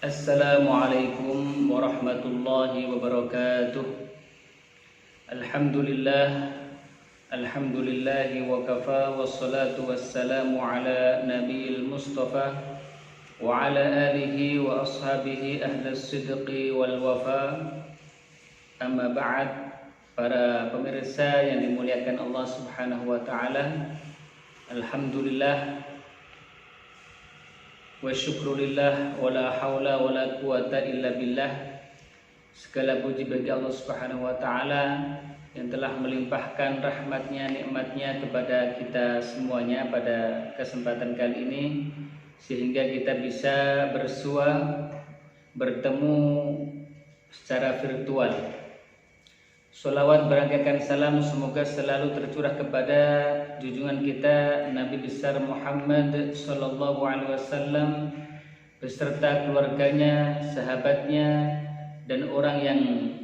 Assalamualaikum warahmatullahi wabarakatuh. Alhamdulillahi wa kafa, wassalatu wassalamu ala nabiyil mustafa wa ala alihi wa ashabihi ahlas sidqi wal wafa. Amma ba'd. Para pemirsa yang dimuliakan Allah Subhanahu wa taala, alhamdulillah wa syukrulillah wa la hawla wa la quwata illa billah. Segala puji bagi Allah Subhanahu wa taala yang telah melimpahkan rahmatnya, nikmatnya kepada kita semuanya pada kesempatan kali ini, sehingga kita bisa bersua, bertemu secara virtual. Sholawat berangkatkan salam semoga selalu tercurah kepada junjungan kita Nabi besar Muhammad sallallahu alaihi wasallam beserta keluarganya, sahabatnya, dan orang yang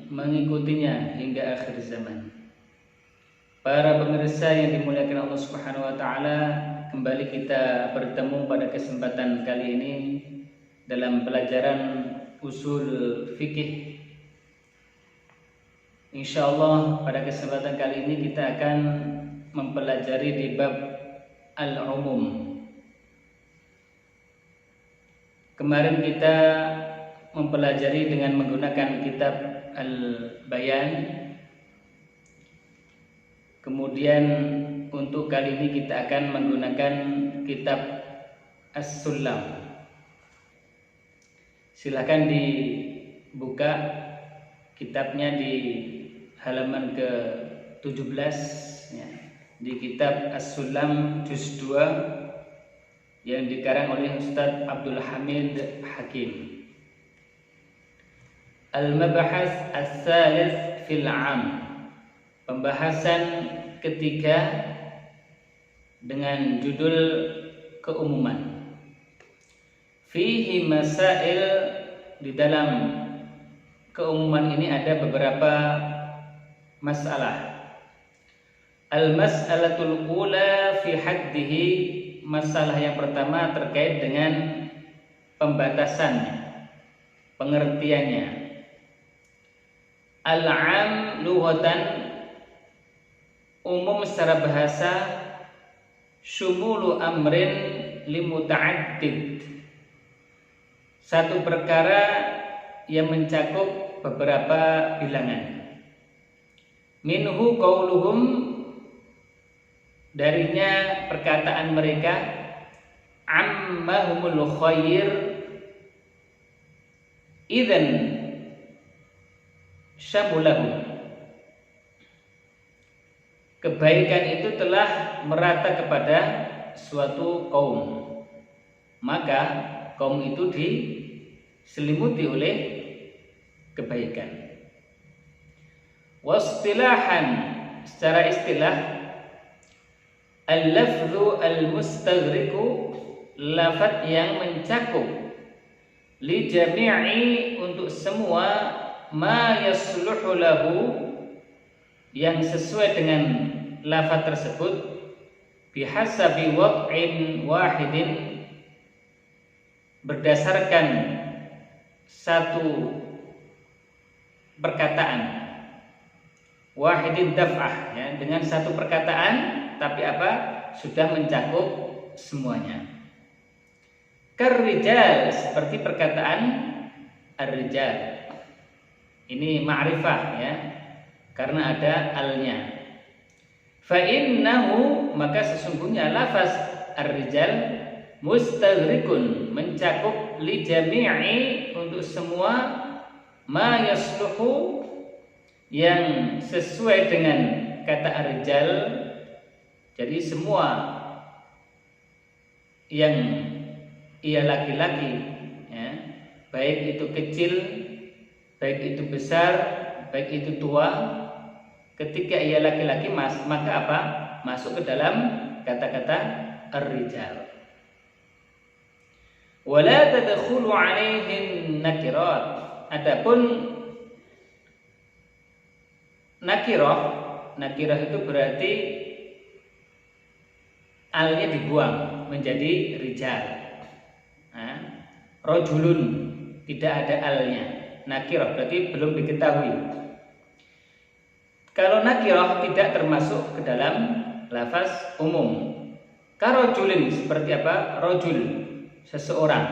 mengikutinya hingga akhir zaman. Para pemirsa yang dimuliakan Allah Subhanahu wa taala, kembali kita bertemu pada kesempatan kali ini dalam pelajaran usul fikih. Insyaallah pada kesempatan kali ini kita akan mempelajari di bab al-umum. Kemarin kita mempelajari dengan menggunakan kitab Al-Bayan. Kemudian untuk kali ini kita akan menggunakan kitab As-Sulam. Silakan dibuka kitabnya di halaman ke-17 ya, di kitab As-Sulam juz 2 yang dikarang oleh Ustaz Abdul Hamid Hakim. Al-Mabahas As-Salis fil 'Am. Pembahasan ketiga dengan judul keumuman. Fihi masail, di dalam keumuman ini ada beberapa masalah. Al-mas'alatul ula fi haddihi, masalah yang pertama terkait dengan pembatasannya, pengertiannya. Al-'am lughatan, umum secara bahasa, syumulu amrin limuta'addid, satu perkara yang mencakup beberapa bilangan. Minhu qauluhum, darinya perkataan mereka, ammahumul khair idzan syamulahu, kebaikan itu telah merata kepada suatu kaum, maka kaum itu diselimuti oleh kebaikan. Wastilahan, secara istilah, al-lafdhu al-mustaghriqu, lafaz yang mencakup, li jami'i, untuk semua, ma yasluhu lahu, yang sesuai dengan lafaz tersebut, bihasabi wad'in wahidin, berdasarkan satu perkataan, wahidin daf'ah ya, dengan satu perkataan, tapi apa? Sudah mencakup semuanya. Karrijal, seperti perkataan ar-rijal. Ini ma'rifah ya, karena ada alnya. Fa innahu, maka sesungguhnya lafaz ar-rijal mustaghriqun, mencakup li jami'i, untuk semua, ma yasluhu, yang sesuai dengan kata ar-rijal. Jadi semua yang ia laki-laki ya, baik itu kecil, baik itu besar, baik itu tua, ketika ia laki-laki maka apa? Masuk ke dalam kata-kata ar-rijal. Wala tadkhulu 'alaihin nakirat. Adapun nakirah itu berarti alnya dibuang menjadi rijal. Rojulun tidak ada alnya. Nakirah berarti belum diketahui. Kalau nakirah tidak termasuk ke dalam lafaz umum. Karojulin seperti apa? Rojul, seseorang.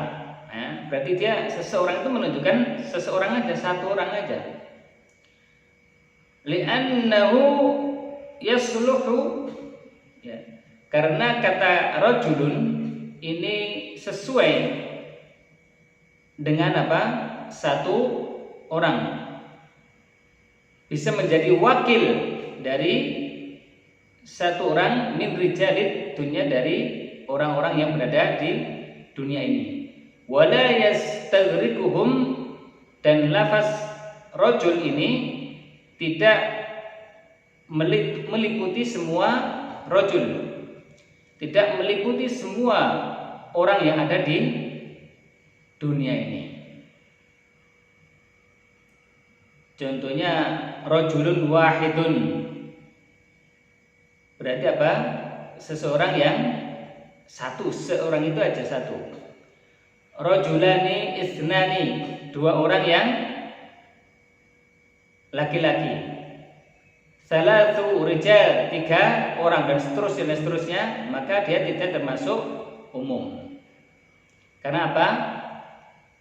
Nah, berarti dia seseorang itu menunjukkan seseorang aja, satu orang aja. Li'annahu yasluhu, ya, karena kata rojulun ini sesuai dengan apa? Satu orang, bisa menjadi wakil dari satu orang min rijalid dunya, dari orang-orang yang berada di dunia ini. Wala yastaghriquhum, dan lafaz rajul ini tidak meliputi semua rajul, tidak meliputi semua orang yang ada di dunia ini. Contohnya rajulun wahidun, berarti apa? Seseorang yang satu, seorang itu aja satu. Rajulani isnani, dua orang yang laki-laki. Salatu rijal, tiga orang, dan seterusnya, maka dia tidak termasuk umum. Karena apa?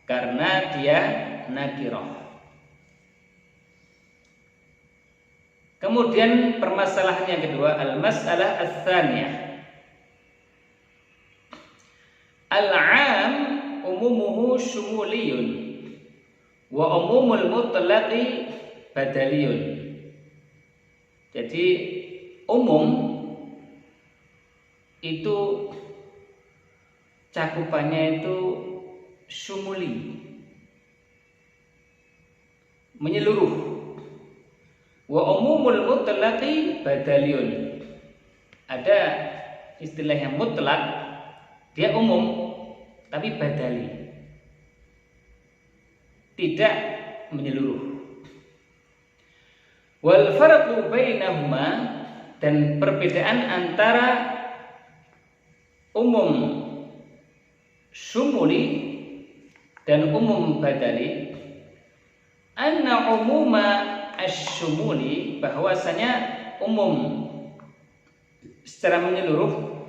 Karena dia nakirah. Kemudian permasalahan yang kedua, al-mas'alah ats-tsaniyah. Al-'am umumuhu syumuliyun wa umumul mutlaqi badaliyun. Jadi umum itu cakupannya itu syumuli, menyeluruh. Wa umumul mutlaqi badaliyun. Ada istilah yang mutlak, dia umum tapi badali, tidak menyeluruh. Wal farqu bainahuma, dan perbedaan antara umum syumuli dan umum badali, anna umuma asy-syumuli, bahwasanya umum secara menyeluruh,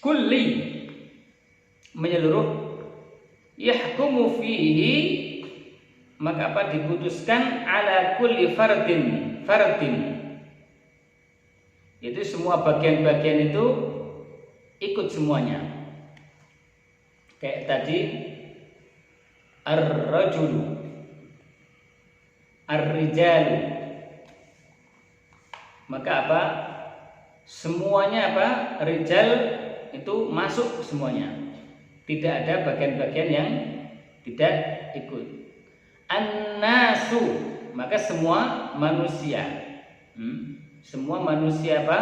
kulli, menyeluruh, yahkumu fihi, maka apa? Diputuskan ala kulli fardin, itu semua bagian-bagian itu ikut semuanya. Kayak tadi ar-rajulu, ar-rijalu, maka apa? Semuanya apa? Rijal itu masuk semuanya. Tidak ada bagian-bagian yang tidak ikut. An-nasu, maka semua manusia. Semua manusia apa?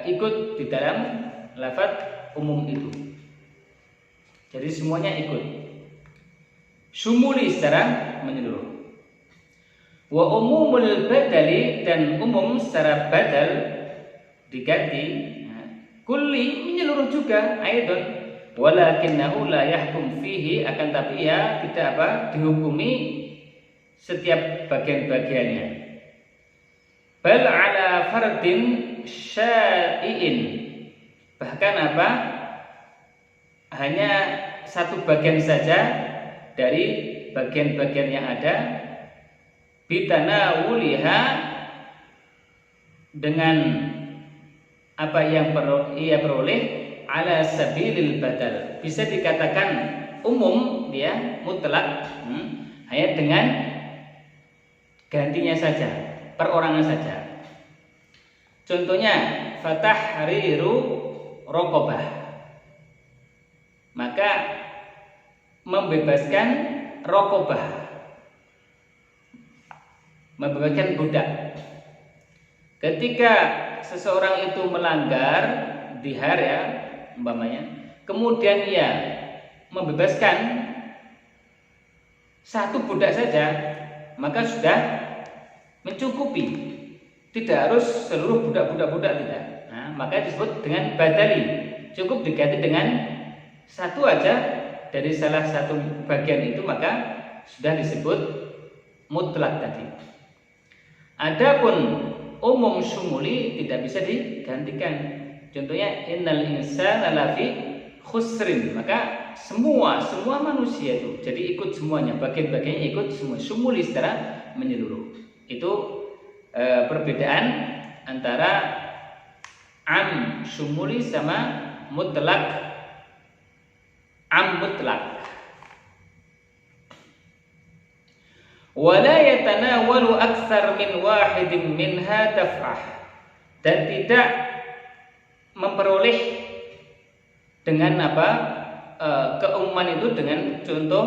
Ikut di dalam lafaz umum itu. Jadi semuanya ikut. Syumuli secara menyeluruh. Wa umumul badali, dan umum secara badal diganti, kulli, menyeluruh juga, aidon, walakinnahu la yahkum fihi, akan tapi ya tidak apa? Dihukumi setiap bagian-bagiannya. Bal ala fardin syai'in, bahkan apa? Hanya satu bagian saja dari bagian-bagian yang ada, bitanawuliha, dengan apa yang ia peroleh, ala sabilil badal, bisa dikatakan umum, dia mutlak, hanya dengan gantinya saja, perorangan saja. Contohnya fatahriru raqabah, maka membebaskan raqabah, membebaskan budak. Ketika seseorang itu melanggar dihar, ya umpamanya, kemudian ia membebaskan satu budak saja, maka sudah mencukupi. Tidak harus seluruh budak-budak, tidak. Nah, maka disebut dengan badali, cukup diganti dengan satu aja dari salah satu bagian itu maka sudah disebut mutlak tadi. Adapun umum syumuli tidak bisa digantikan. Contohnya innal insana lafi khusrin, maka semua manusia itu jadi ikut semuanya, bagian-bagiannya ikut semua, syumuli secara menyeluruh. Itu perbedaan antara am syumuli sama mutlak am mutlak. Wala yatanawalu aktsar min wahidin minha taf'ah, dan tidak memperoleh dengan keumuman itu dengan contoh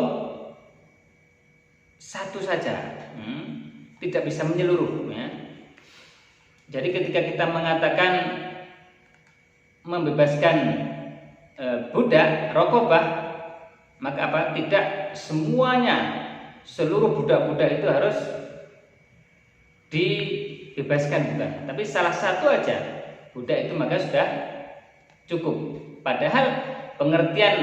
satu saja, tidak bisa menyeluruh ya. Jadi ketika kita mengatakan membebaskan budak rokobah, maka tidak semuanya, seluruh budak-budak itu harus dibebaskan, bukan, tapi salah satu aja budak itu maka sudah cukup. Padahal pengertian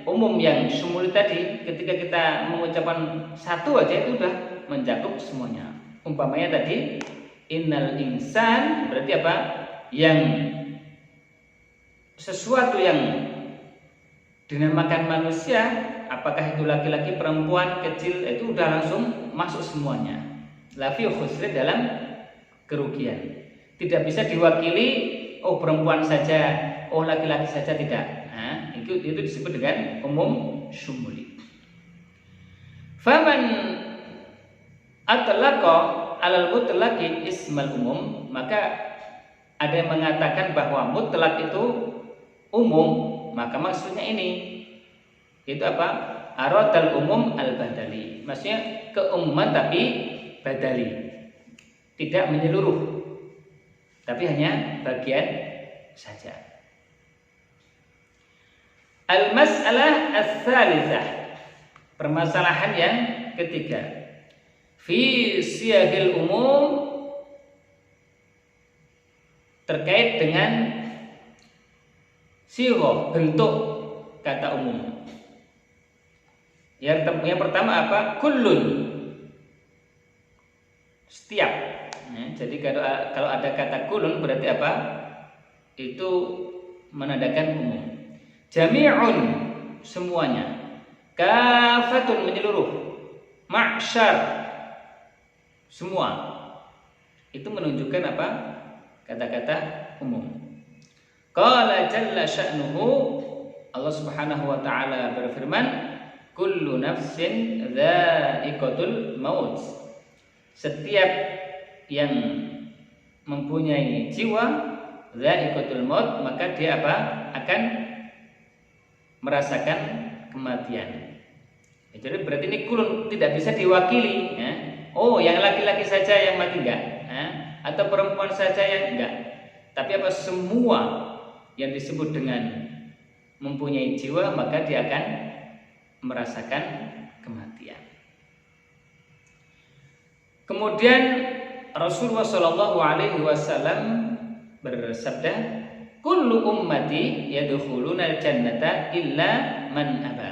umum yang syumul tadi, ketika kita mengucapkan satu aja itu sudah mencakup semuanya. Umpamanya tadi innal insan, berarti apa? Yang sesuatu yang dinamakan manusia, apakah itu laki-laki, perempuan, kecil, itu udah langsung masuk semuanya. Lafi khusri, dalam kerugian. Tidak bisa diwakili, oh perempuan saja, oh laki-laki saja, tidak. Nah, itu disebut dengan umum syumuli. Faman atlaqa alal mutlaqi ismal umum, maka ada yang mengatakan bahwa mutlak itu umum, maka maksudnya ini itu apa? Aradal umum al badali, maksudnya keumuman tapi badali, tidak menyeluruh, tapi hanya bagian saja. Al-mas'alah ats-tsalitsah, permasalahan yang ketiga, fi siyagil umum, terkait dengan sirah, bentuk kata umum. Yang pertama apa? Kullun, setiap. Jadi kalau ada kata kullun berarti apa? Itu menandakan umum. Jami'un, semuanya. Kafatun, menyeluruh. Ma'syar, semua. Itu menunjukkan apa? Kata-kata umum. Qala jalla sya'nuhu, Allah Subhanahu wa taala berfirman, kullu nafsin dha'iqatul maut. Setiap yang mempunyai jiwa dha'iqatul maut, maka dia apa? Akan merasakan kematian. Jadi berarti ini kulun, tidak bisa diwakili ya. Oh, yang laki-laki saja yang mati, enggak ya? Atau perempuan saja yang enggak. Tapi apa, semua yang disebut dengan mempunyai jiwa, maka dia akan merasakan kematian. Kemudian Rasulullah Shallallahu Alaihi Wasallam bersabda, kullu ummati yadkhuluna al-jannata illa man aba.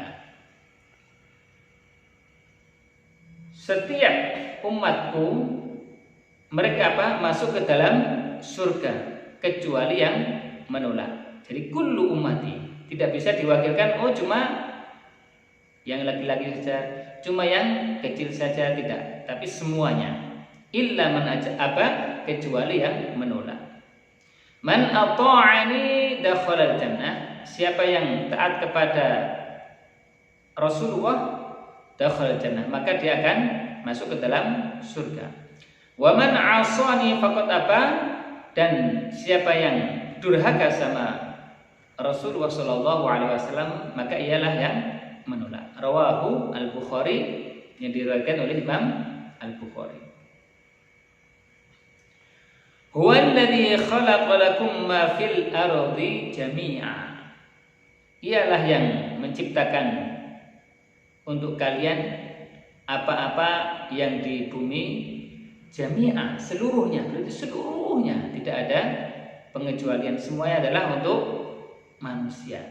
Setiap umatku mereka apa? Masuk ke dalam surga kecuali yang menolak. Jadi kullu ummati, tidak bisa diwakilkan oh cuma yang laki-laki saja, cuma yang kecil saja, tidak, tapi semuanya. Illa man aba, kecuali yang menolak. Man ata'ani dakhala al-jannah, siapa yang taat kepada Rasulullah dakhala al-jannah, maka dia akan masuk ke dalam surga. Wa man 'asani faqad aba, dan siapa yang durhaka sama Rasulullah sallallahu alaihi wasallam, maka ialah yang menolak. Rawahu al-Bukhari, yang diriwayatkan oleh Imam al-Bukhari. Huwa alladhi khalaqa lakum ma fil ardi jami'a. Ialah yang menciptakan untuk kalian apa-apa yang di bumi, jami'a, seluruhnya, berarti seluruhnya, tidak ada pengecualian, semuanya adalah untuk manusia.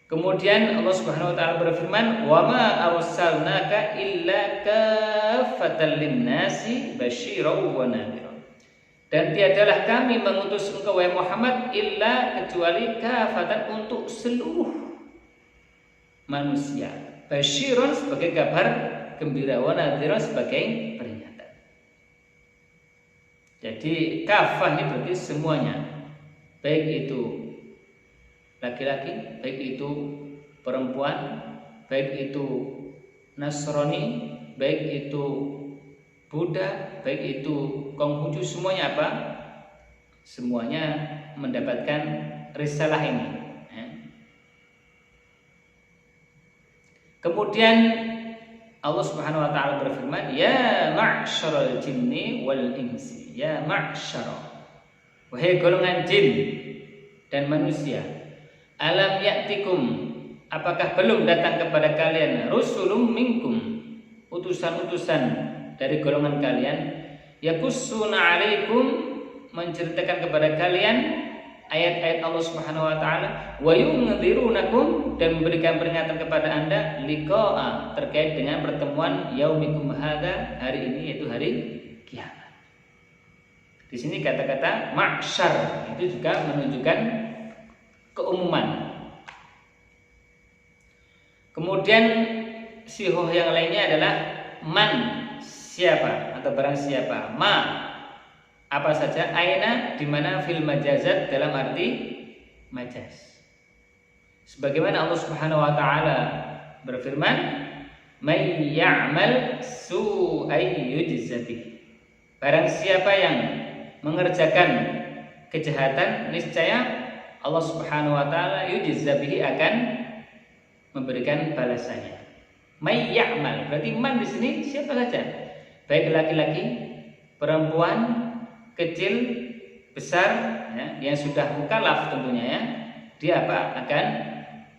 Kemudian Allah Subhanahu wa taala berfirman, "Wa ma arsalnaka illa kaffatan lin-nasi basyiran wa nadhira." Dan tiadalah kami mengutus engkau wahai Muhammad illa kecuali kafatan untuk seluruh manusia. Basyiran sebagai kabar gembira, wa nadhira sebagai peringatan. Jadi kafah ini berarti semuanya. Baik itu laki-laki, baik itu perempuan, baik itu Nasrani, baik itu Buddha, baik itu Konghucu, semuanya apa? Semuanya mendapatkan risalah ini. Kemudian Allah Subhanahu wa taala berfirman, "Ya ma'syaral jinni wal insi." Ya ma'syara, wahai golongan jin dan manusia, alam ya'tikum, apakah belum datang kepada kalian rusulun minkum, utusan-utusan dari golongan kalian, yaqussuna 'alaikum, menceritakan kepada kalian ayat-ayat Allah Subhanahu wa taala, wa yundzirunakum, dan memberikan peringatan kepada Anda liqa'a, terkait dengan pertemuan yaumikum hadza, hari ini, yaitu hari kiamat. Di sini kata-kata ma'syar itu juga menunjukkan keumuman. Kemudian sihoh yang lainnya adalah man, siapa atau barang siapa, ma, apa saja, aina, di mana, fil majazat, dalam arti majaz. Sebagaimana Allah Subhanahu wa taala berfirman, "May ya'mal su'ay yujza bih." Barang siapa yang mengerjakan kejahatan, niscaya Allah Subhanahu wa taala yujza bihi, akan memberikan balasannya. May ya'mal berarti man di sini siapa saja, baik laki-laki, perempuan, kecil, besar, ya, yang sudah mukallaf tentunya, ya, dia apa? Akan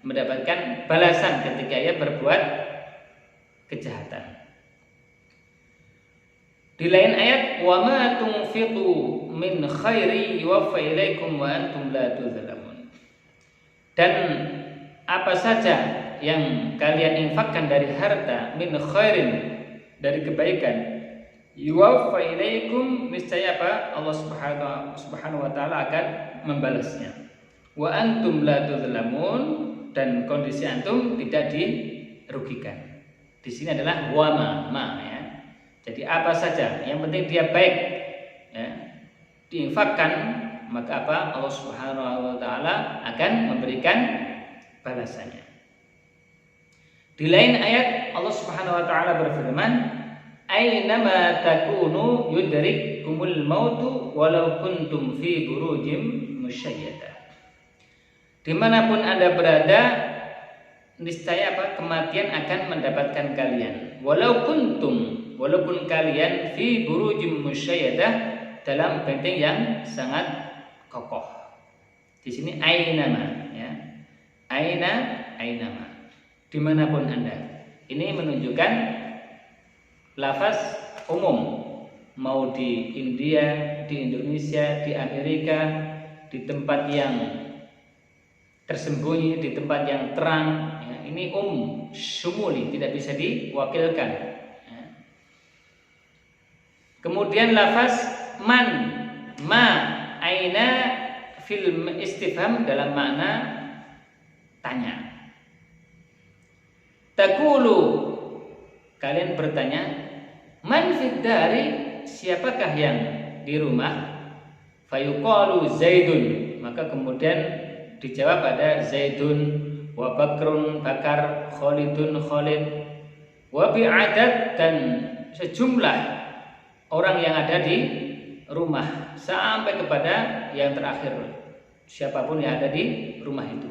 mendapatkan balasan ketika ia berbuat kejahatan. Di lain ayat, "Wa ma tunfiqu min khairi yuwaffa ilaikum wa antum la tuzlamun." Dan apa saja yang kalian infakkan dari harta, min khairin, dari kebaikan, yuwaffa ilaikum, niscaya apa? Allah Subhanahu wa taala akan membalasnya. Wa antum la tuzlamun, dan kondisi antum tidak dirugikan. Di sini adalah wa ma, ya. Jadi apa saja yang penting dia baik, ya, diinfakkan, maka apa? Allah Subhanahu wa taala akan memberikan balasannya. Di lain ayat Allah Subhanahu wa taala berfirman, "Ainama takunu yudrikkumul mautu walau kuntum fi burujim musyayyadah." Dimanapun Anda berada, niscaya apa? Kematian akan mendapatkan kalian. Walau kuntum, walaupun kalian fi burujim musyayyadah, dalam benteng yang sangat kokoh. Di sini ainama, ya. Ainama. Dimanapun Anda. Ini menunjukkan lafaz umum, mau di India, di Indonesia, di Amerika, di tempat yang tersembunyi, di tempat yang terang, ya, ini syumuli, tidak bisa diwakilkan, ya. Kemudian lafaz man, ma, aina, fil istifham, dalam makna tanya. Takulu, kalian bertanya, man fid dari, siapakah yang di rumah? Fayuqalu Zaidun, maka kemudian dijawab ada Zaidun, wa Bakrun, Bakar, Khalidun, Khalid, wa bi'adad, dan sejumlah orang yang ada di rumah, sampai kepada yang terakhir, siapapun yang ada di rumah itu.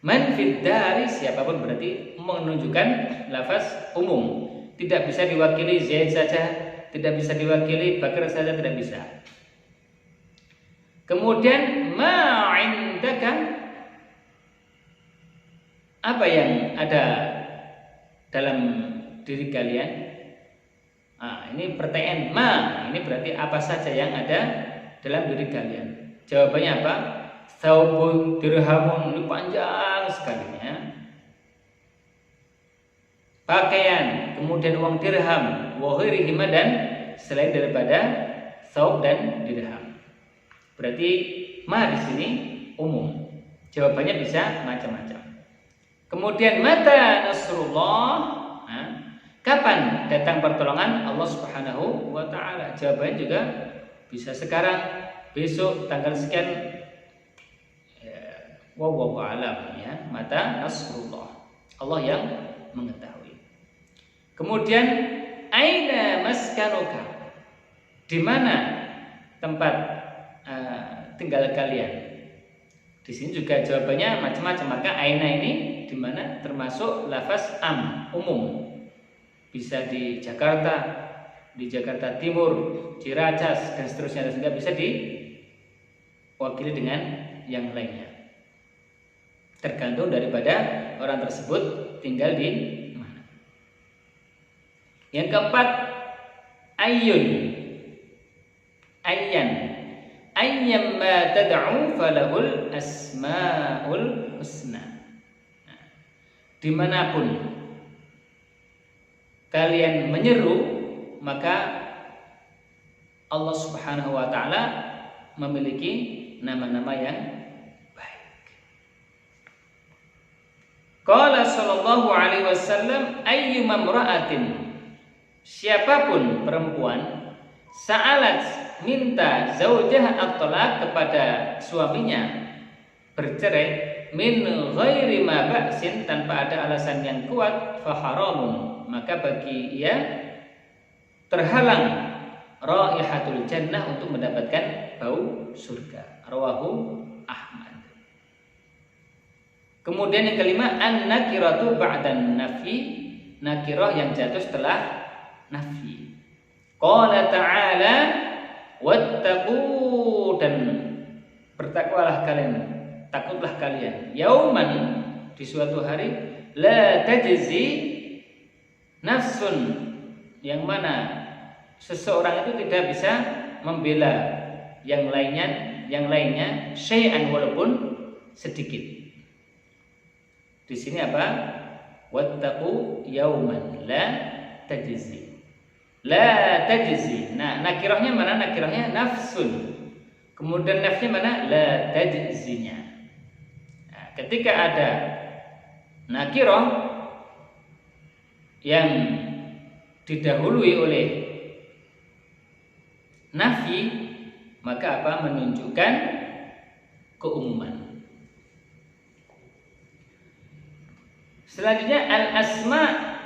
Man fid dari, siapapun, berarti menunjukkan lafaz umum, tidak bisa diwakili Zaid saja, tidak bisa diwakili Bakar saja, tidak bisa. Kemudian ma'indaka, apa yang ada dalam diri kalian? Ini pertanyaan ma, ini berarti apa saja yang ada dalam diri kalian. Jawabannya apa? Saubun dirhamun, ini panjang sekali ya. Pakaian, kemudian uang dirham, wa ghairihima, dan selain daripada thawb dan dirham. Berarti ma di sini umum. Jawabannya bisa macam-macam. Kemudian mata nasrullah, kapan datang pertolongan Allah Subhanahu wa taala? Jawabannya juga bisa sekarang, besok, tanggal sekian. Wallahu a'lam ya. Mata nasrullah. Allah yang mengetahui. Kemudian aina maskanuka? Di mana tempat tinggal kalian? Di sini juga jawabannya macam-macam. Maka aina ini di mana termasuk lafaz umum. Bisa di Jakarta Timur, Ciracas, dan seterusnya, sehingga bisa diwakili dengan yang lainnya. Tergantung daripada orang tersebut tinggal di mana. Yang keempat, ayyamma tad'u falahul asmaul husna. Dimanapun kalian menyeru, maka Allah Subhanahu wa taala memiliki nama-nama yang baik. Qala sallallahu alaihi wasallam, ayyuma imra'atin, siapapun perempuan, sa'alat, minta zaujah at-talaq, kepada suaminya bercerai, min ghairi ma ba'sin, tanpa ada alasan yang kuat, fa haramun, maka bagi ia terhalang raihatul jannah, untuk mendapatkan bau surga. Rawahu Ahmad. Kemudian yang kelima, an-nakiratu ba'dan nafi, nakirah yang jatuh setelah nafi. Qala ta'ala, wattaqu, dan bertakwalah kalian, takutlah kalian, yauman, di suatu hari, la tajzi nafsun, yang mana seseorang itu tidak bisa membela yang lainnya syai'an, walaupun sedikit. Di sini apa? Wattaqu yauman la tajzi. La tajzi. Nah, nakirahnya mana? Nakirahnya nafsun. Kemudian nafsnya mana? La tajzinya. Nah, ketika ada nakirah yang didahului oleh nafi, maka apa? Menunjukkan keumuman. Selanjutnya al-asma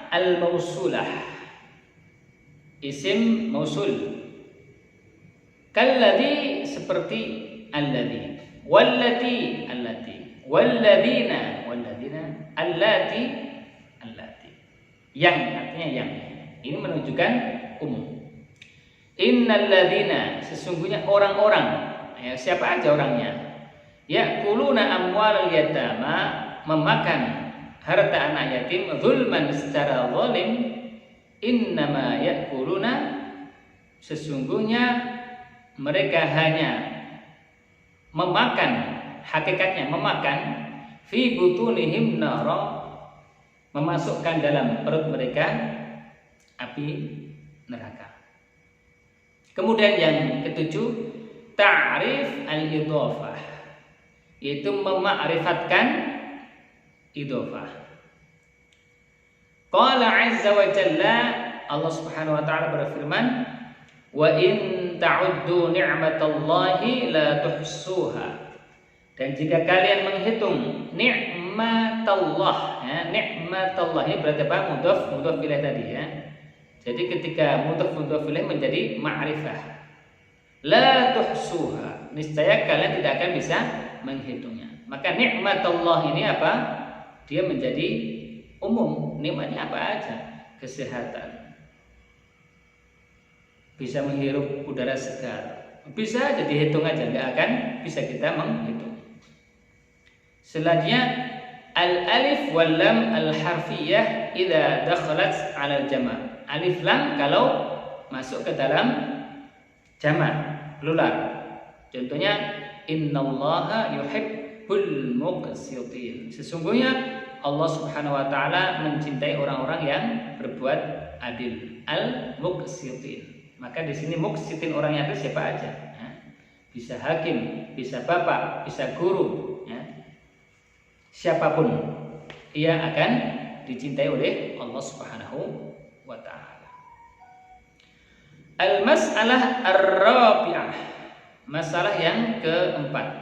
al-mausulah, isim mausul. Kalladhi, seperti alladhi, wallati, allati, walladina, allati, yang, artinya yang. Ini menunjukkan umum. Innal ladzina, sesungguhnya orang-orang, ya, siapa aja orangnya, ya'kuluna amwalal yatama, memakan harta anak yatim, zulman, secara zalim, innama ya'kuluna, sesungguhnya mereka hanya memakan, hakikatnya memakan, fi butunihim nara, memasukkan dalam perut mereka api neraka. Kemudian yang ketujuh, ta'rif al-idhofah, yaitu mema'rifatkan idhofah. Qala azza wa jalla, Allah Subhanahu wa taala berfirman, wa in ta'uddu ni'matallahi la tuhsuha, dan jika kalian menghitung nikmatallah, ya, nikmatallah ini berarti apa? Mudhaf ilaih tadi ya. Jadi ketika mudhaf ilaih menjadi ma'rifah, la tuhsuha, niscaya kalian tidak akan bisa menghitungnya. Maka nikmatullah ini apa? Dia menjadi umum. Nikmatnya apa aja? Kesehatan, bisa menghirup udara segar, bisa aja dihitung aja, nggak akan bisa kita menghitung. Selanjutnya al-alif wal lam al-harfiyah idza dakhalat 'ala al-jama'. Alif lam kalau masuk ke dalam jama', plural. Contohnya innallaha yuhib yuhibbul muqsitin. Sesungguhnya Allah Subhanahu wa taala mencintai orang-orang yang berbuat adil. Al-muqsitin. Maka di sini muqsitin orang yang adil siapa aja? Ya. Bisa hakim, bisa bapak, bisa guru, ya. Siapapun ia akan dicintai oleh Allah Subhanahu wa taala. Al-mas'alah ar-rabi'ah. Masalah yang keempat.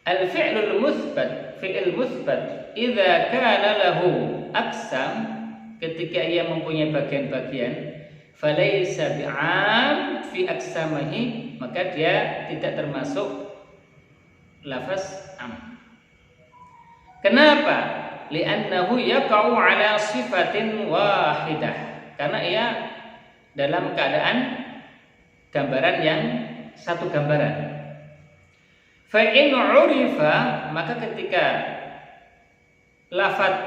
Al-fi'lul muthbat, fi'il muthbat idza kana lahu aqsam, ketika ia mempunyai bagian-bagian, falaysa bi'am fi aqsamihi, maka dia tidak termasuk lafaz am. Kenapa? Li'annahu yaqa'u ala sifatin wahidah. Karena ia dalam keadaan gambaran yang satu gambaran. Fa in 'urifa, maka ketika lafaz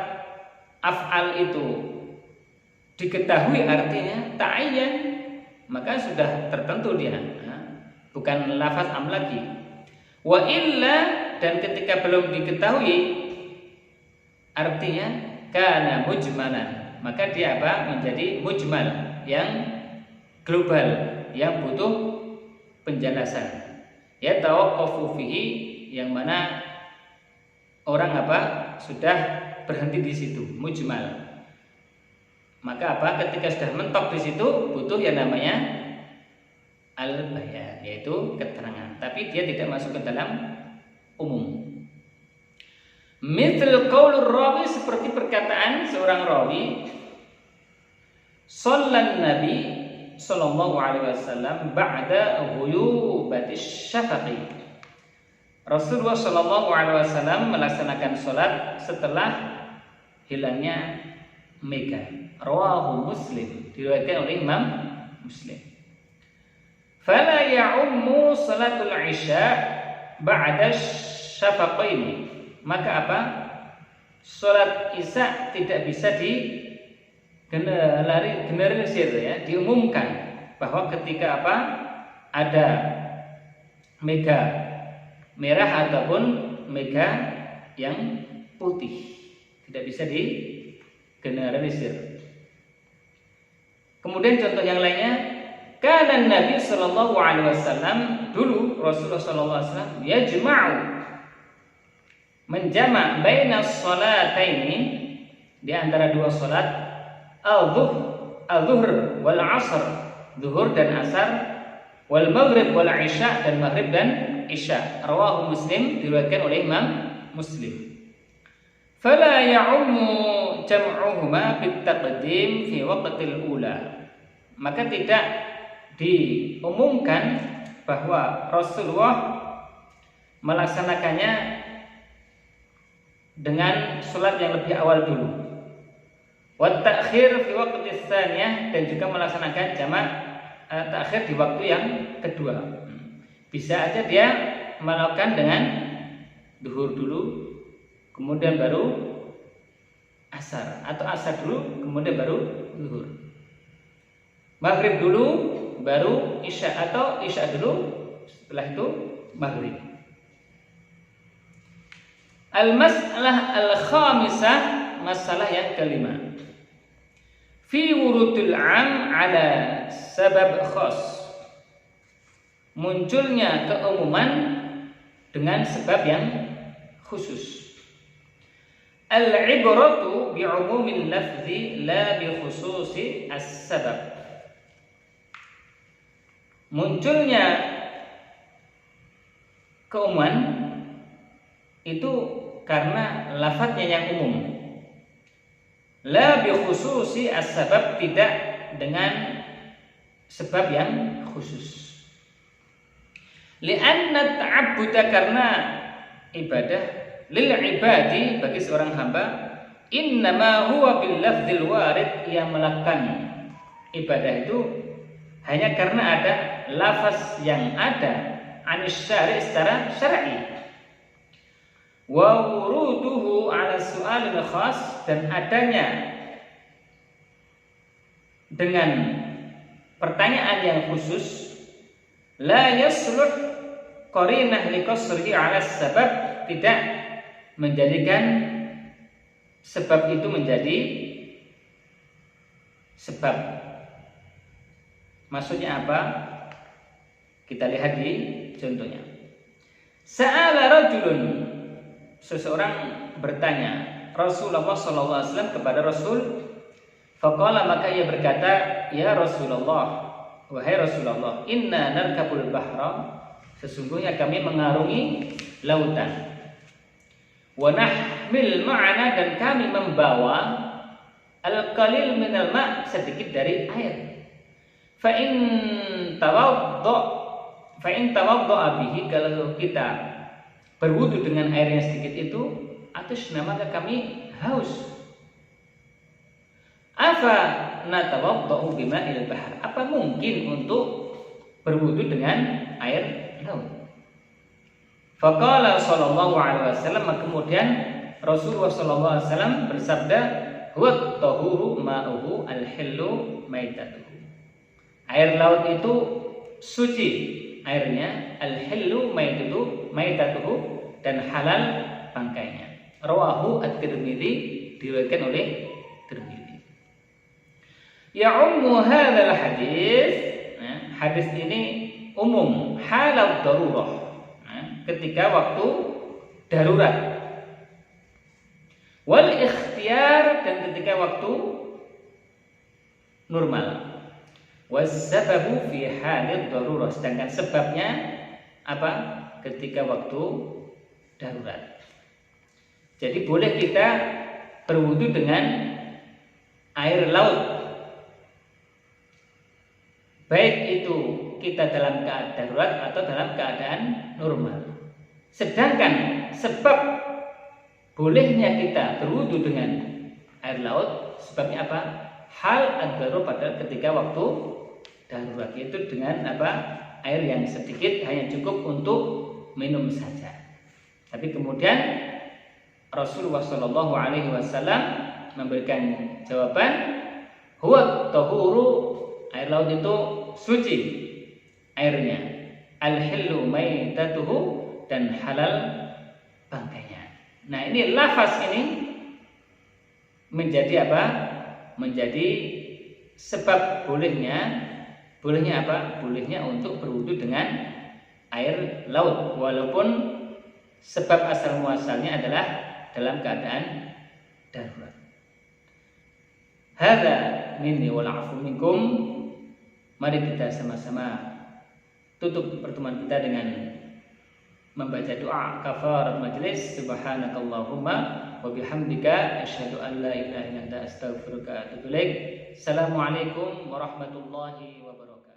af'al itu diketahui artinya ta'ayyan, maka sudah tertentu dia, bukan lafaz am lagi. Wa illa, dan ketika belum diketahui artinya kana mujmalan, maka dia apa? Menjadi mujmal, yang global, yang butuh penjelasan. Ya tawaqqafu fihi, yang mana orang apa? Sudah berhenti di situ, mujmal. Maka apa? Ketika sudah mentok di situ butuh yang namanya al-bayan, yaitu keterangan. Tapi dia tidak masuk ke dalam umum. Mithl qaulur rawi, seperti perkataan seorang rawi, sallan nabi sallallahu alaihi wasallam ba'da ghuyubatis syafaqi. Rasulullah sallallahu alaihi wasallam melaksanakan salat setelah hilangnya mega. Rawahu Muslim, diriwayatkan oleh Imam Muslim. Fala ya'ummu salatul isya ba'da syafaqaini. Maka apa? Salat isya tidak bisa generalisir, ya, diumumkan bahwa ketika apa? Ada mega merah ataupun mega yang putih, tidak bisa digeneralisir. Kemudian contoh yang lainnya, kana Nabi sallallahu alaihi wasallam, dulu Rasulullah sallallahu alaihi wasallam yajma'u, menjamak baina sholataini, di antara dua salat, al-zuhr wal asr, zuhur dan asar, wal maghrib wal isya, dan maghrib dan isya. Rawahu Muslim, diriwayatkan oleh Imam Muslim. Fala ya'ummu jam'uhuma bit taqdim fi waqtil ula. Maka tidak diumumkan bahwa Rasulullah melaksanakannya dengan salat yang lebih awal dulu. Wa ta'khir fi waqtis tsaniyah, dan juga melaksanakan jamak ta'khir di waktu yang kedua. Bisa aja dia melakukan dengan duhur dulu, kemudian baru asar, atau asar dulu kemudian baru zuhur. Maghrib dulu baru isya, atau isya dulu setelah itu maghrib. Al-mas'alah al-khamisah, masalah yang kelima. Fi wurudul 'am ala sabab khas. Munculnya keumuman dengan sebab yang khusus. Al-ibratu bi'umumil lafzi la bi khususi as-sabab. Munculnya keumuman itu karena lafadznya yang umum. La bi khususi as-sabab, tidak dengan sebab yang khusus. Li'anna ta'abbuda, karena ibadah, lil ibadi, bagi seorang hamba, innama huwa bil lafdzil warid, yang melakukan ibadah itu hanya karena ada lafaz yang ada anis syari', secara syar'i. Wa wuruduhu ala su'alil khas, dan adanya dengan pertanyaan yang khusus, la yasluh qarinah li qasrihi 'ala sabab, tidak menjadikan sebab itu menjadi sebab. Maksudnya apa? Kita lihat di contohnya. Sa'ala rajulun, seseorang bertanya Rasulullah sallallahu alaihi wasallam kepada Rasul. Faqala, maka ia berkata, ya Rasulullah, wahai Rasulullah, inna narkabul bahra, sesungguhnya kami mengarungi lautan. Wa nahmil ma'ana, dan kami membawa al-qalil minal ma', sedikit dari air. Fa in tawadda'a bihi, kalau kita berwudu dengan air yang sedikit itu, atusna, maka kami haus. Afa natawadda'u bima'il bahr, apa mungkin untuk berwudu dengan air laut? Faqala sallallahu alaihi wasallam, kemudian Rasulullah sallallahu alaihi wasallam bersabda, huwa tahuru ma'uhu al-hillu maitatuhu. Air laut itu suci airnya, al-hillu maitatuhu, dan halal bangkainya. Rawahu at-Tirmidzi, diriwayatkan oleh Tirmidzi. Ya ummu hadzal hadis, hadis ini umum halat darurah, ketika waktu darurat, wal ikhtiyar, dan ketika waktu normal, was sababu fi halat darurah, sedangkan sebabnya apa? Ketika waktu darurat. Jadi boleh kita berwudu dengan air laut, baik itu kita dalam keadaan darurat atau dalam keadaan normal. Sedangkan sebab bolehnya kita berwudu dengan air laut, sebabnya apa? Hal ad-darurah, pada ketika waktu darurat, yaitu dengan apa? Air yang sedikit, hanya cukup untuk minum saja. Tapi kemudian Rasulullah Shallallahu Alaihi Wasallam memberikan jawaban, huwa tahuru, air laut itu suci airnya, al-hillu maitatuhu, dan halal bangkainya. Nah, ini lafaz ini menjadi apa? Menjadi sebab bolehnya apa? Bolehnya untuk berwudu dengan air laut, walaupun sebab asal muasalnya adalah dalam keadaan darurat. Hadza minni wal 'afu minkum. Mari kita sama-sama tutup pertemuan kita dengan membaca doa kafarat majelis. Subhanakallahumma wa bihamdika asyhadu an la ilaha illa anta astaghfiruka wa atubu ilaik. Assalamualaikum warahmatullahi wabarakatuh.